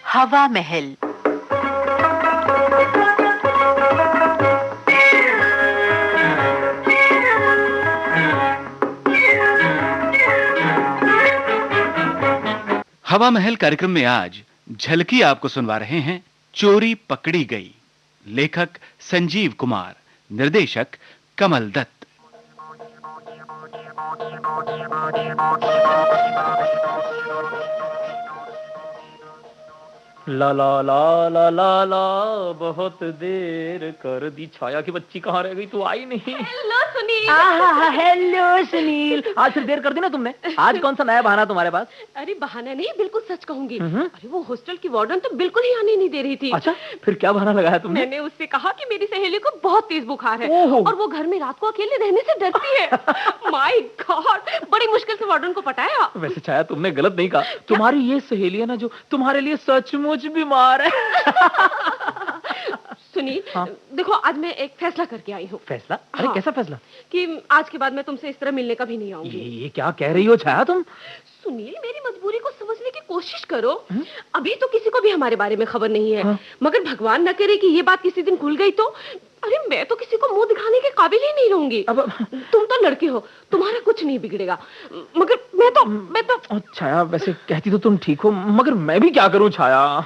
हवा महल। हवा महल कार्यक्रम में आज झलकी आपको सुनवा रहे हैं चोरी पकड़ी गई। लेखक संजीव कुमार, निर्देशक कमल दत्त। ला ला ला ला ला ला, बहुत देर कर दी। छाया की बच्ची कहाँ रह गई? तू आई नहीं। हेलो सुनील। हेलो सुनील। आज फिर देर कर दी ना तुमने। आज कौन सा नया बहाना तुम्हारे पास? अरे बहाना नहीं, बिल्कुल सच कहूंगी। अरे वो हॉस्टल की वार्डन तो बिल्कुल ही आने नहीं दे रही थी। अच्छा, फिर क्या बहाना लगाया तुमने? मैंने उससे कहा कि मेरी सहेली को बहुत तेज बुखार है और वो घर में रात को अकेले रहने से डरती है। माय गॉड, बड़ी मुश्किल से वार्डन को पटाया। वैसे छाया, तुमने गलत नहीं कहा। तुम्हारी ये सहेली है ना, जो तुम्हारे लिए सचमुच बीमार है। सुनील, हाँ? देखो आज मैं एक फैसला करके आई हूँ। फैसला? अरे कैसा फैसला? कि आज के बाद मैं तुमसे इस तरह मिलने कभी नहीं आऊंगी। ये क्या कह रही हो छाया तुम? सुनील, मेरी मजबूरी को समझने की कोशिश करो। अभी तो किसी को भी हमारे बारे में खबर नहीं है। हाँ? मगर भगवान न करे कि ये बात किसी दिन खुल गई तो अरे मैं तो किसी को मुंह दिखाने के काबिल ही नहीं रहूंगी। अब तुम तो लड़के हो, तुम्हारा कुछ नहीं बिगड़ेगा। मगर मैं तो छाया, वैसे कहती तो तुम ठीक हो, मगर मैं भी क्या करूं छाया?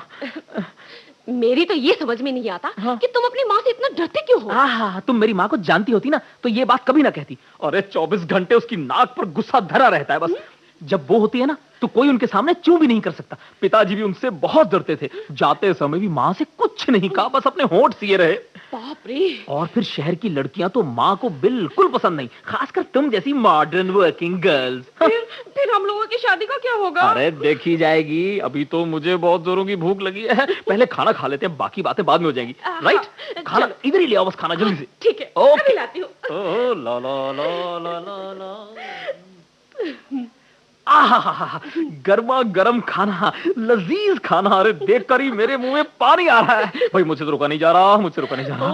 मेरी तो ये समझ में नहीं आता कि तुम अपनी माँ से इतना डरते क्यों हो? हाँ, तुम मेरी माँ को जानती होती ना तो ये बात कभी ना कहती। अरे 24 घंटे उसकी नाक पर गुस्सा धरा रहता है बस। जब वो होती है ना तो कोई उनके सामने चू भी नहीं कर सकता। पिताजी भी उनसे बहुत डरते थे। जाते समय भी माँ से कुछ नहीं कहा, बस अपने होंठ सिए रहे। बाप रे। और फिर शहर की लड़कियां तो माँ को बिल्कुल पसंद नहीं, खासकर तुम जैसी मॉडर्न वर्किंग गर्ल्स। फिर हम लोगों की शादी का क्या होगा? अरे देखी जाएगी। अभी तो मुझे बहुत जोरों की भूख लगी है। पहले खाना खा लेते हैं, बाकी बातें बाद में हो जाएंगी। राइट? खाना इधर ही ले आओ, बस खाना जल्दी से। ठीक है, अभी लाती हूँ। ला ला ला ला ला ला। आहा, गर्मा गर्म खाना, लजीज खाना। अरे देखकर ही मेरे मुंह में पानी आ रहा है। भाई मुझसे तो रुका नहीं जा रहा, मुझसे रुका नहीं जा रहा।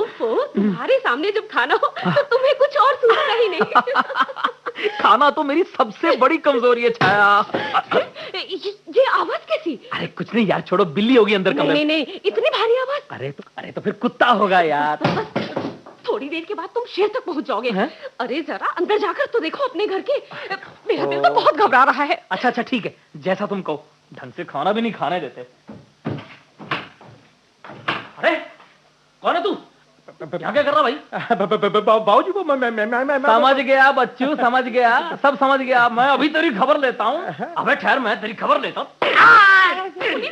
तुम्हारे सामने जब खाना हो तो तुम्हें कुछ और सूझता ही नहीं। खाना तो मेरी सबसे बड़ी कमजोरी है छाया। ये आवाज कैसी? अरे कुछ नहीं यार, छोड़ो, बिल्ली होगी अंदर कमरे में। नहीं, इतनी भारी आवाज। अरे तो फिर कुत्ता होगा यार। थोड़ी देर के बाद तुम शहर तक पहुंच जाओगे। अरे जरा अंदर जाकर तो देखो अपने घर के। मेरा दिल तो बहुत घबरा रहा है। अच्छा ठीक है, जैसा तुम कहो। ढंग से खाना भी नहीं खाने देते। अरे कौन है तू? क्या कर रहा भाई? बाबूजी वो मैं समझ गया बच्चू, समझ गया, सब समझ गया। मैं अभी तेरी खबर लेता हूँ। अबे ठहर, मैं तेरी खबर लेता हूँ।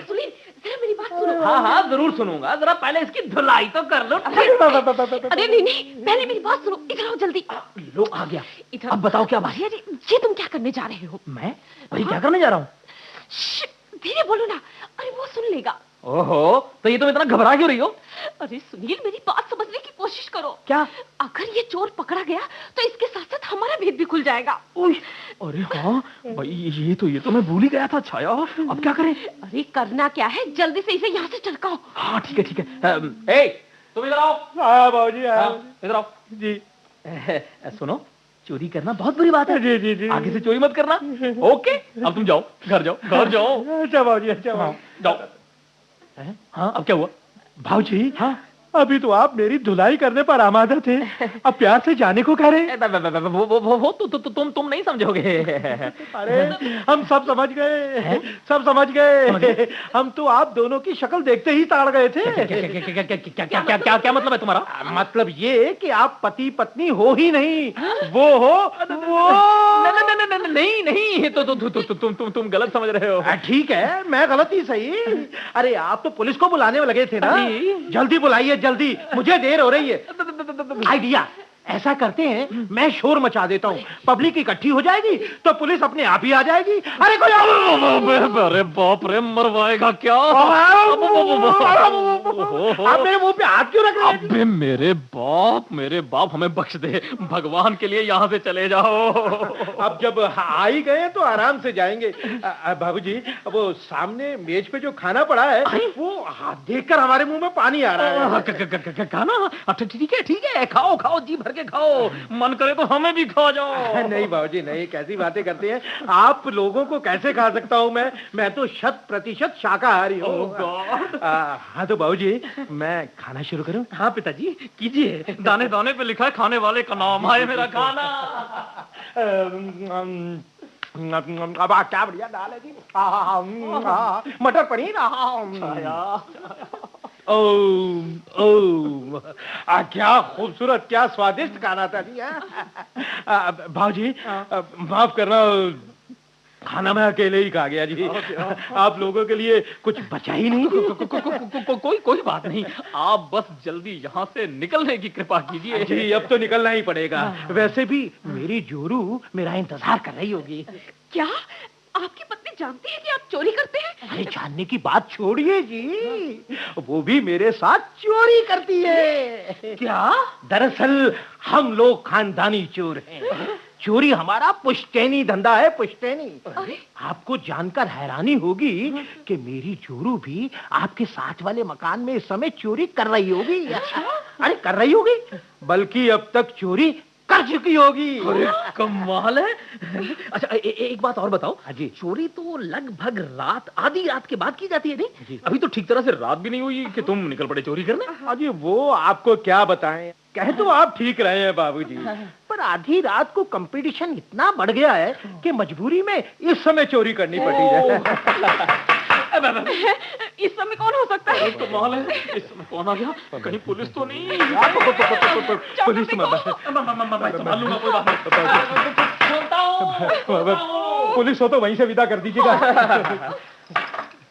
सुनील, जरा मेरी बात सुनो। हाँ जरूर सुनूंगा। जरा पहले इसकी धुलाई तो कर लो। अरे नहीं, पहले मेरी बात सुनो। इधर आओ जल्दी। लो आ गया। इधर। अब बताओ क्या बात? अरे ये तुम क्या करने जा रहे हो? मैं भाई क्या करने जा रहा हूँ? धीरे बोलो ना। अरे वो सुन लेगा। ओहो, तो ये तुम इतना घबरा क्यों रही हो? अरे सुनील, मेरी बात समझने की कोशिश करो। क्या? अगर ये चोर पकड़ा गया तो इसके साथ साथ हमारा भेद भी खुल जाएगा। अरे हाँ भाई, ये तो मैं भूल ही गया था छाया। अब क्या करें? अरे करना क्या है, जल्दी से इसे यहाँ से टरकाओ। हाँ ठीक है। तुम इधर आओ। हाँ बाबूजी, इधर आओ जी। सुनो, चोरी करना बहुत बुरी बात है। जी। आगे से चोरी मत करना। ओके, अब तुम जाओ, घर जाओ। अच्छा बाबूजी, अच्छा जाओ। हाँ अब क्या हुआ? भाऊजी, हाँ अभी तो आप मेरी धुलाई करने पर आमादा थे, अब प्यार से जाने को कह रहे। वो तुम नहीं समझोगे। अरे हम सब समझ गए, सब समझ गए। हम तो आप दोनों की शक्ल देखते ही ताड़ गए थे। क्या मतलब है तुम्हारा? मतलब ये कि आप पति पत्नी हो ही नहीं, वो हो वो। नहीं, तो तुम गलत समझ रहे हो। ठीक है, मैं गलत ही सही। अरे आप तो पुलिस को बुलाने में लगे थे ना। जल्दी बुलाइए, जल्दी, मुझे देर हो रही है। आइडिया ऐसा करते हैं, मैं शोर मचा देता हूँ, पब्लिक इकट्ठी हो जाएगी तो पुलिस अपने आप ही आ जाएगी। अरे कोई अरे बाप रे, मरवाएगा क्या? आप मेरे मुंह पे हाथ क्यों रख रहे हैं? अबे मेरे बाप हमें बख्श दे, भगवान के लिए यहाँ से चले जाओ। अब जब आ ही गए तो आराम से जाएंगे। बाबूजी, वो सामने मेज पे जो खाना पड़ा है वो देखकर हमारे मुंह में पानी आ रहा है। खाना? ठीक है, खाओ जी भर के खाओ, मन करे तो हमें भी खा जाओ। नहीं बाबूजी नहीं, कैसी बातें करते हैं आप, लोगों को कैसे खा सकता हूँ मैं तो 100% शाकाहारी हूँ। हाँ तो बाबूजी मैं खाना शुरू करूँ? हाँ पिताजी कीजिए, दाने दाने पे लिखा है खाने वाले का नाम, आए मेरा खाना। अब क्या बढ़िया दाल है जी, मटर पनीर, क्या खूबसूरत, क्या स्वादिष्ट खाना था जी। भाऊजी माफ करना, खाना मैं अकेले ही खा गया जी। आप लोगों के लिए कुछ बचा ही नहीं। कोई बात नहीं, आप बस जल्दी यहाँ से निकलने की कृपा कीजिए। जी अब तो निकलना ही पड़ेगा। वैसे भी मेरी जोरू मेरा इंतजार कर रही होगी। क्या आपकी पत्नी जानती है कि आप चोरी करते हैं? अरे जानने की बात छोड़िए जी, वो भी मेरे साथ चोरी करती है। क्या? दरअसल हम लोग खानदानी चोर हैं। चोरी हमारा पुश्तैनी धंधा है, पुश्तैनी। आपको जानकर हैरानी होगी कि मेरी जोरू भी आपके साथ वाले मकान में इस समय चोरी कर रही होगी। अरे कर रही होगी, बल्कि अब तक चोरी कर चुकी होगी। अरे कमाल है। अच्छा एक बात और बताओ जी, चोरी तो लगभग आधी रात के बाद की जाती है नहीं? अभी तो ठीक तरह से रात भी नहीं हुई कि तुम निकल पड़े चोरी करने। अजी वो आपको क्या बताएं, कह तो आप ठीक रहे हैं बाबूजी, पर आधी रात को कंपटीशन इतना बढ़ गया है कि मजबूरी में इस समय चोरी करनी पड़ी है। इस समय कौन हो सकता है? कमाल है, इस समय कौन आ गया? कहीं पुलिस तो नहीं? पुलिस पुलिस हो तो वहीं से विदा कर दीजिएगा।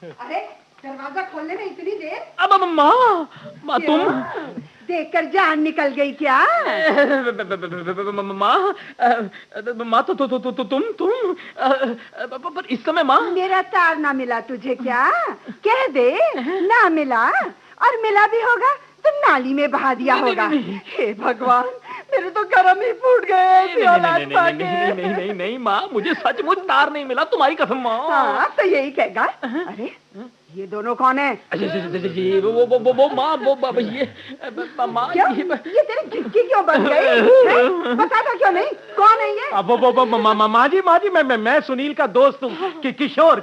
अरे दरवाजा खोलने में इतनी देर? अब माँ तुम देखकर जान निकल गई क्या? माँ तो तुम पर इस समय माँ मेरा तार ना मिला तुझे क्या? कह दे ना मिला, और मिला भी होगा तो नाली में बहा दिया होगा। हे भगवान, मेरे तो गरम ही फूट गए। नहीं माँ, मुझे सचमुच तार नहीं मिला, तुम्हारी कसम माँ। हाँ तो यही कहेगा। अरे ये दोनों कौन है? वो माँ, वो ये माँ, ये तेरी खिड़की क्यों बंद गई? बताता क्यों नहीं कौन है ये? अब माँ जी मैं सुनील का दोस्त हूँ, किशोर।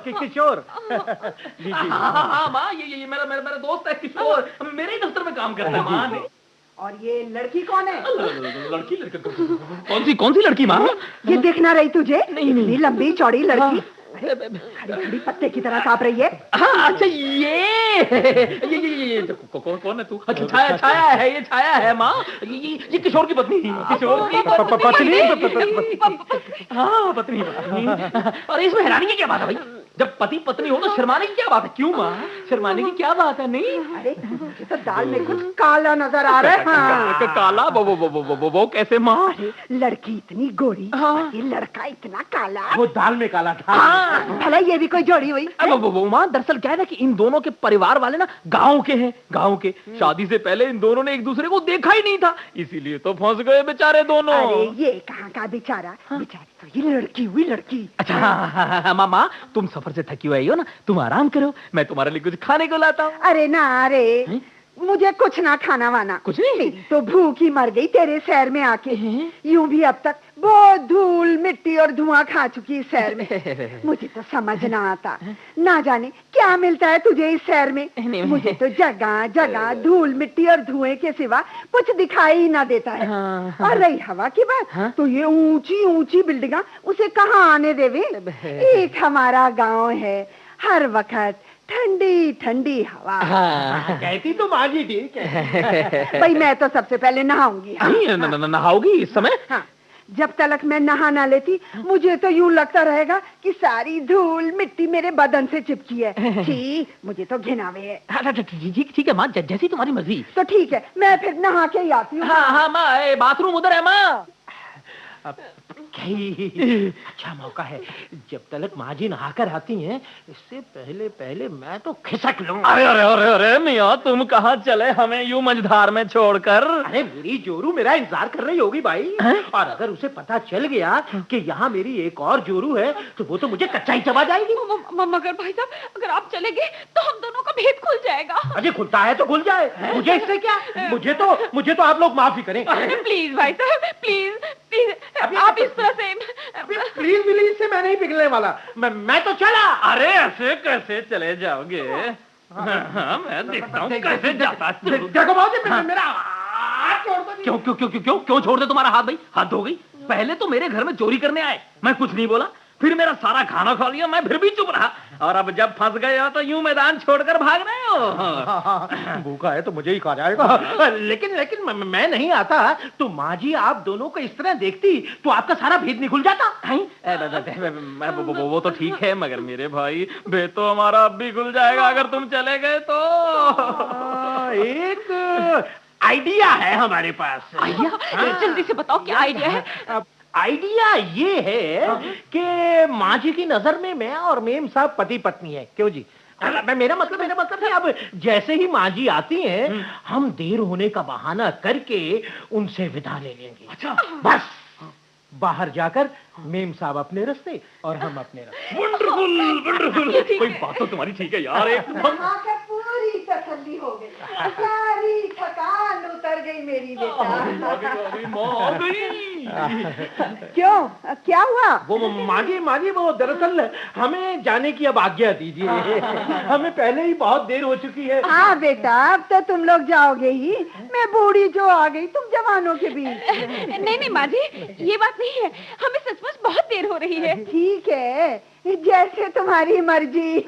जी हाँ माँ, ये मेरा दोस्त है किशोर, मेरे ही दफ्तर में काम करता है माँ ने। और ये लड़की कौन है? लड़की कौन सी लड़की माँ? ये दिख ना रही तुझे? नहीं। लंबी चौड़ी लड़की, खड़ी पत्ते की तरह कांप रही है। हाँ अच्छा ये कौन है तू? अच्छा छाया है, ये छाया है माँ, ये किशोर की पत्नी। किशोर की पत्नी? हाँ पत्नी। और इसमें हैरानी की क्या बात है भाई? जब पति पत्नी हो तो शर्माने की क्या बात है? क्यों माँ, शर्माने की क्या बात है? नहीं अरे मुझे तो दाल में कुछ काला नजर आ रहा है। हाँ। काला? वो कैसे माँ? लड़की इतनी गोरी, ये लड़का इतना काला। वो दाल में काला था। भला ये भी कोई जोड़ी हुई? वो माँ दरअसल क्या है ना कि इन दोनों के परिवार वाले ना गाँव के हैं, गाँव के। शादी से पहले इन दोनों ने एक दूसरे को देखा ही नहीं था, इसीलिए तो फंस गए बेचारे दोनों। अरे ये कहाँ का बेचारा, बेचारी तो ये लड़की हुई लड़की। अच्छा मामा, तुम सफर से थकी हुई हो ना, तुम आराम करो, मैं तुम्हारे लिए कुछ खाने को लाता हूँ। अरे ना, अरे मुझे कुछ ना खाना वाना। कुछ नहीं? तो भूख ही मर गई तेरे शहर में आके। यूं भी अब तक बहुत धूल मिट्टी और धुआं खा चुकी इस शहर में। मुझे तो समझ ना आता, ना जाने क्या मिलता है तुझे इस शहर में। मुझे तो जगह जगह धूल मिट्टी और धुएं के सिवा कुछ दिखाई ही ना देता है। और रही हवा की बात, तो ये ऊंची ऊंची बिल्डिंगा उसे कहाँ आने देवे। एक हमारा गाँव है, हर वक्त ठंडी ठंडी हवा। कहती तो माँ जी ठीक है। भाई मैं तो सबसे पहले नहाऊंगी। नहाओगी इस समय? हाँ, जब तक मैं नहा ना लेती मुझे तो यूं लगता रहेगा कि सारी धूल मिट्टी मेरे बदन से चिपकी है। छी, मुझे तो घिनावे है। ठीक है माँ, जैसी तुम्हारी मर्जी। तो ठीक है, मैं फिर नहा के ही आती हूँ। हाँ माँ, बाथरूम उधर है माँ। अच्छा मौका है, जब तक माँ जी नहाकर आती हैं, इससे पहले मैं तो खिसक लूं। अरे मियाँ, तुम कहाँ चले हमें यूं मझधार में छोड़कर? अरे मेरी जोरू मेरा इंतजार कर रही होगी भाई। और अगर उसे पता चल गया कि यहाँ मेरी एक और जोरू है तो वो तो मुझे कच्चा ही चबा जाएगी। मगर भाई साहब, अगर आप चले गए तो हम दोनों का भेद खुल जाएगा। अजी खुलता है तो खुल जाए, मुझे इससे क्या? मुझे तो आप लोग माफी करें। प्लीज भाई साहब, प्लीज प्लीज, आप इस तरह से प्लीज से मैं नहीं पिघलने वाला, मैं तो चला। अरे ऐसे कैसे चले जाओगे? मैं देखता हूँ कैसे जाता। देखो भाई, मेरा हाथ छोड़ दो। क्यों छोड़ दे तुम्हारा हाथ? भाई हाथ धो गई? पहले तो मेरे घर में चोरी करने आए, मैं कुछ नहीं बोला, फिर मेरा सारा खाना खा लिया, मैं फिर भी चुप रहा, और अब जब फंस गए हो तो यूं मैदान छोड़कर भाग रहे हो। भूखा है तो मुझे ही खा जाएगा। लेकिन मैं नहीं आता तो माँ जी आप दोनों को इस तरह देखती तो आपका सारा भेद निकल जाता। वो तो ठीक है, मगर मेरे भाई भेद तो हमारा अब भी खुल जाएगा अगर तुम चले गए तो। एक आइडिया है हमारे पास। आइडिया? जल्दी से बताओ क्या आइडिया है। आइडिया ये है कि माँ जी की नजर में मैं और मेम साहब पति पत्नी है। क्यों जी? मेरा मतलब है, अब जैसे ही माँ जी आती हैं, हम देर होने का बहाना करके उनसे विदा ले लेंगे। अच्छा, बस बाहर जाकर मेम साहब अपने रास्ते और हम अपने रास्ते। वंडरफुल। कोई बात तो तुम्हारी ठीक है यार, एकदम पूरी तसल्ली हो गई, सारी थकान उतर गई मेरी बेटा। माँ गई। क्यों, क्या हुआ? वो माँ जी वो दरअसल हमें जाने की अब आज्ञा दीजिए। हमें पहले ही बहुत देर हो चुकी है। हाँ बेटा, अब तो तुम लोग जाओगे ही, मैं बूढ़ी जो आ गई तुम जवानों के बीच। नहीं माँ जी, ये बात नहीं है, हमें सचमुच बहुत देर हो रही है। ठीक है, जैसे तुम्हारी मर्जी।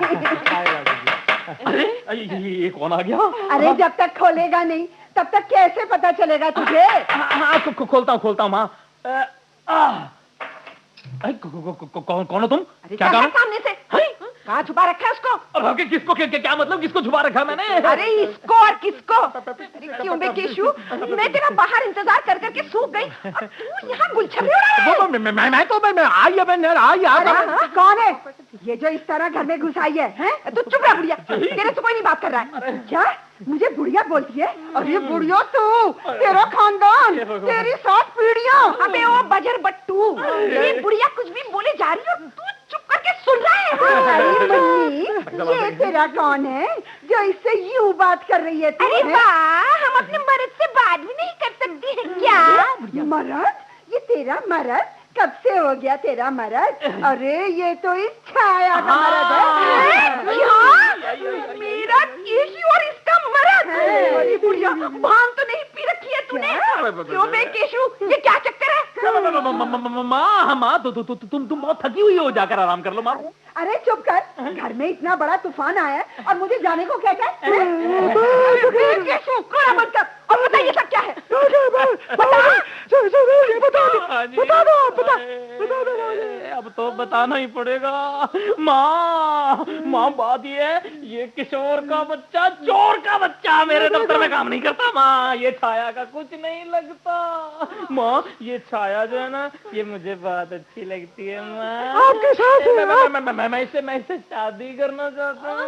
अरे ये कौन आ गया? अरे जब तक खोलेगा नहीं तब तक कैसे पता चलेगा तुझे? खोलता हूँ माँ। कौन हो तुम? क्या कहा? सामने से कहाँ छुपा रखा है उसको? किसको? क्या मतलब किसको छुपा रखा मैंने? अरे इसको और किसको? अरे क्यों बे केशु, मैं तेरा बाहर इंतजार कर करके सूख गई और तू यहाँ गुलछबी उड़ा है। अरे कौन है ये जो इस तरह घर में घुस आई है? तू चुप रह बुढ़िया, तेरे से कोई नहीं बात कर रहा है। क्या मुझे बुढ़िया बोलती है? अरे बुढ़िया तू, तेरा खानदान, तेरी 7 पीढ़ियां। अबे ओ बजर बट्टू, ये बुढ़िया कुछ भी बोले जा रही है, तू चुप करके सुन रहा है। अरे मम्मी, ये तेरा कौन है जो इससे यूं बात कर रही है? अरे वाह, हम अपने मर्द से बात भी नहीं कर सकती है क्या? मर्द? ये तेरा मर्द? कब से हो गया तेरा मर्द? अरे ये तो इस छाया का मर्द है। क्या? मेरा केशु और इसका मर्द? अरे बुढ़िया, भांग तो नहीं पी रखी है तूने? क्यों बे केशु, ये क्या चक्कर है? माँ तुम बहुत थकी हुई हो, जाकर आराम कर लो माँ। अरे चुप कर, घर में इतना बड़ा तूफान आया है और मुझे जाने को कहता है? केशु, रोना बंद कर और बता ये सब क्या है? बता दो। अब तो बताना ही पड़ेगा माँ। बात ये है, ये किशोर का बच्चा, चोर का बच्चा मेरे दफ्तर में काम नहीं करता माँ। ये छाया का कुछ नहीं लगता माँ। ये छाया जो है ना, ये मुझे बहुत अच्छी लगती है माँ। आपके साथ मैं इससे शादी करना चाहता हूँ।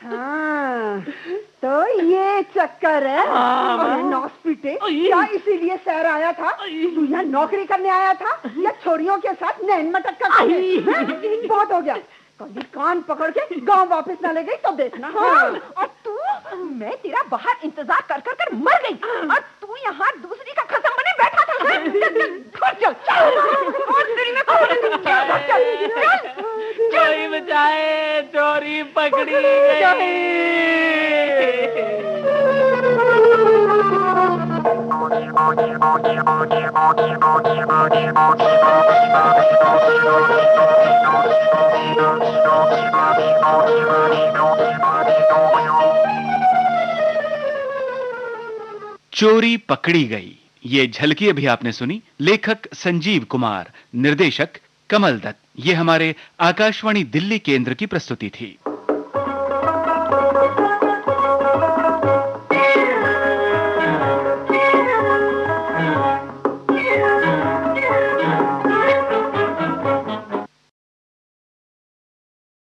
हाँ, तो ये चक्कर है। नौस्पिटे, क्या इसीलिए शहर आया था? तू यहाँ नौकरी करने आया था या छोरियों के साथ नैन मटक कर? बहुत हो गया, कभी कान पकड़ के गांव वापस न ले गई तो देखना। हाँ। और तू, मैं तेरा बाहर इंतजार कर कर कर मर गई और तू यहाँ दूसरी का खसम बने बैठा था। चोरी बचाए, चोरी पकड़ी गई। चोरी पकड़ी गई, ये झलकी अभी आपने सुनी। लेखक संजीव कुमार, निर्देशक कमल दत्त। ये हमारे आकाशवाणी दिल्ली केंद्र की प्रस्तुति थी।